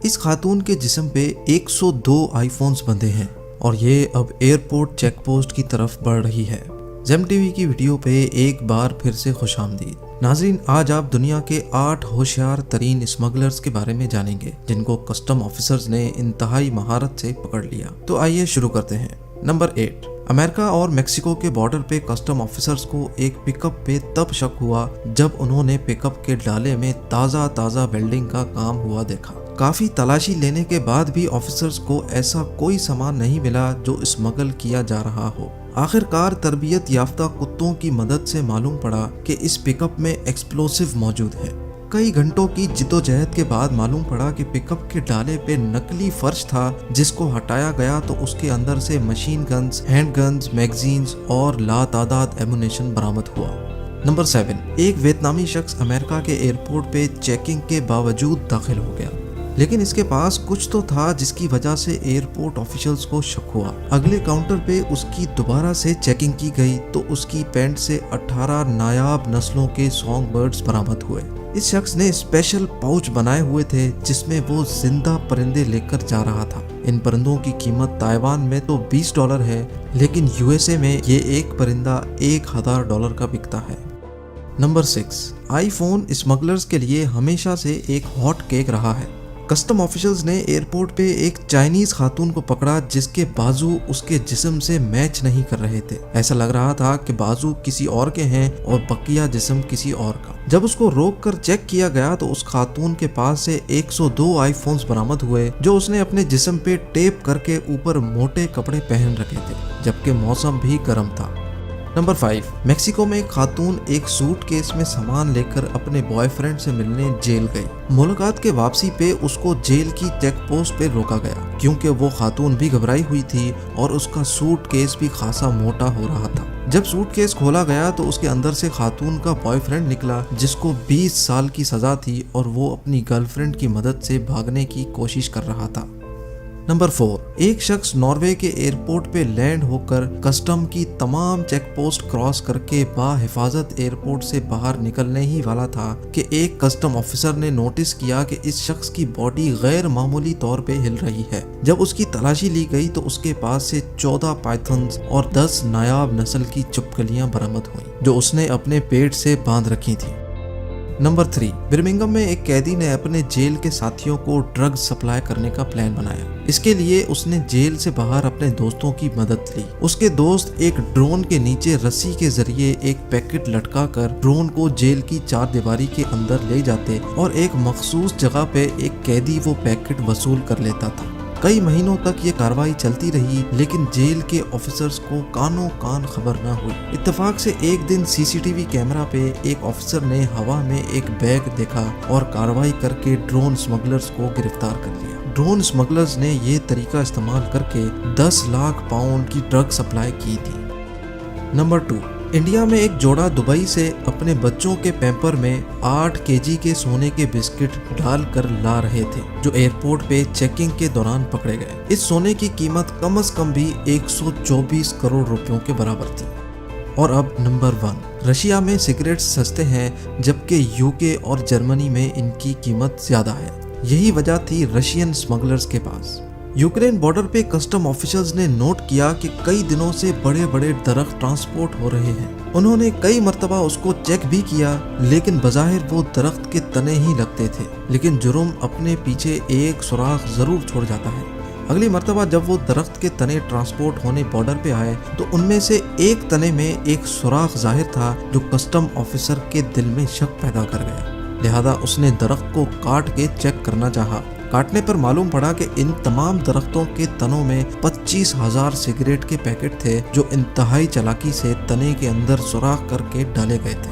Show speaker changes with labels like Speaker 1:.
Speaker 1: इस खातून के जिस्म पे 102 आईफोन्स बंधे हैं और ये अब एयरपोर्ट चेक पोस्ट की तरफ बढ़ रही है। जेम टीवी की वीडियो पे एक बार फिर से खुशामदीद। नाजरीन, आज आप दुनिया के 8 होशियार तरीन स्मगलर्स के बारे में जानेंगे जिनको कस्टम ऑफिसर्स ने इंतहाई महारत से पकड़ लिया। तो आइए शुरू करते हैं। नंबर 8, अमेरिका और मेक्सिको के बॉर्डर पे कस्टम ऑफिसर्स को एक पिकअप पे तब शक हुआ जब उन्होंने पिकअप के डाले में ताज़ा वेल्डिंग का काम हुआ देखा। काफी तलाशी लेने के बाद भी ऑफिसर्स को ऐसा कोई सामान नहीं मिला जो स्मगल किया जा रहा हो। आखिरकार तरबियत याफ्ता कुत्तों की मदद से मालूम पड़ा कि इस पिकअप में एक्सप्लोसिव मौजूद है। कई घंटों की जिद्दोजहद के बाद मालूम पड़ा कि पिकअप के डाले पे नकली फर्श था जिसको हटाया गया तो उसके अंदर से machine guns, hand guns, magazines और लातादाद एमुनेशन बरामद हुआ। नंबर 7, एक वियतनामी शख्स अमेरिका के एयरपोर्ट पे चेकिंग के बावजूद दाखिल हो गया, लेकिन इसके पास कुछ तो था जिसकी वजह से एयरपोर्ट ऑफिशियल्स को शक हुआ। अगले काउंटर पे उसकी दोबारा से चेकिंग की गई तो उसकी पैंट से 18 नायाब नस्लों के सॉन्ग बर्ड्स बरामद हुए। इस शख्स ने स्पेशल पाउच बनाए हुए थे जिसमें वो जिंदा परिंदे लेकर जा रहा था। इन परिंदों की कीमत ताइवान में तो $20 है, लेकिन यूएसए में ये एक परिंदा $1000 का बिकता है। नंबर 6, आईफोन स्मगलर्स के लिए हमेशा से एक हॉट केक रहा है। कस्टम ऑफिशियल्स ने एयरपोर्ट पे एक चाइनीज खातून को पकड़ा जिसके बाजू उसके जिस्म से मैच नहीं कर रहे थे। ऐसा लग रहा था कि बाजू किसी और के हैं और बकिया जिस्म किसी और का। जब उसको रोक कर चेक किया गया तो उस खातून के पास से 102 आईफोन्स बरामद हुए जो उसने अपने जिस्म पे टेप करके ऊपर मोटे कपड़े पहन रखे थे, जबकि मौसम भी गर्म था। नंबर 5, मेक्सिको में एक खातून एक सूटकेस में सामान लेकर अपने बॉयफ्रेंड से मिलने जेल गई। मुलाकात के वापसी पे उसको जेल की चेक पोस्ट पे रोका गया क्योंकि वो खातून भी घबराई हुई थी और उसका सूटकेस भी खासा मोटा हो रहा था। जब सूटकेस खोला गया तो उसके अंदर से खातून का बॉयफ्रेंड निकला जिसको 20 साल की सजा थी और वो अपनी गर्लफ्रेंड की मदद से भागने की कोशिश कर रहा था। नंबर 4, एक शख्स नॉर्वे के एयरपोर्ट पे लैंड होकर कस्टम की तमाम चेक पोस्ट क्रॉस करके बाहिफाजत एयरपोर्ट से बाहर निकलने ही वाला था कि एक कस्टम ऑफिसर ने नोटिस किया कि इस शख्स की बॉडी गैर मामूली तौर पे हिल रही है। जब उसकी तलाशी ली गई तो उसके पास से 14 पाइथन्स और 10 नायाब नस्ल की छिपकलियां बरामद हुई जो उसने अपने पेट से बांध रखी थी। नंबर 3, बर्मिंघम में एक कैदी ने अपने जेल के साथियों को ड्रग्स सप्लाई करने का प्लान बनाया। इसके लिए उसने जेल से बाहर अपने दोस्तों की मदद ली। उसके दोस्त एक ड्रोन के नीचे रस्सी के जरिए एक पैकेट लटकाकर ड्रोन को जेल की चारदीवारी के अंदर ले जाते और एक मखसूस जगह पे एक कैदी वो पैकेट वसूल कर लेता था। कई महीनों तक ये कार्रवाई चलती रही लेकिन जेल के ऑफिसर्स को कानों कान खबर न हुई। इत्तेफाक से एक दिन सीसीटीवी कैमरा पे एक ऑफिसर ने हवा में एक बैग देखा और कार्रवाई करके ड्रोन स्मगलर्स को गिरफ्तार कर लिया। ड्रोन स्मगलर्स ने ये तरीका इस्तेमाल करके 10 लाख पाउंड की ड्रग सप्लाई की थी। नंबर 2, इंडिया में एक जोड़ा दुबई से अपने बच्चों के पैम्पर में 8 केजी के सोने के बिस्किट डाल कर ला रहे थे जो एयरपोर्ट पे चेकिंग के दौरान पकड़े गए। इस सोने की कीमत कम से कम भी 124 करोड़ रुपयों के बराबर थी। और अब नंबर 1, रशिया में सिगरेट सस्ते हैं जबकि यूके और जर्मनी में इनकी कीमत ज्यादा है। यही वजह थी रशियन स्मगलर्स के पास। यूक्रेन बॉर्डर पे कस्टम ऑफिशियल्स ने नोट किया कि कई दिनों से बड़े बड़े दरख्त ट्रांसपोर्ट हो रहे हैं। उन्होंने कई मर्तबा उसको चेक भी किया लेकिन बज़ाहिर वो दरख्त के तने ही लगते थे, लेकिन जुर्म अपने पीछे एक सुराख जरूर छोड़ जाता है। अगली मर्तबा जब वो दरख्त के तने ट्रांसपोर्ट होने बॉर्डर पे आए तो उनमें से एक तने में एक सुराख जाहिर था जो कस्टम ऑफिसर के दिल में शक पैदा कर गया। लिहाजा उसने दरख्त को काट के चेक करना चाहा। काटने पर मालूम पड़ा कि इन तमाम दरख्तों के तनों में 25,000 सिगरेट के पैकेट थे जो इंतहाई चालाकी से तने के अंदर सुराख करके डाले गए थे।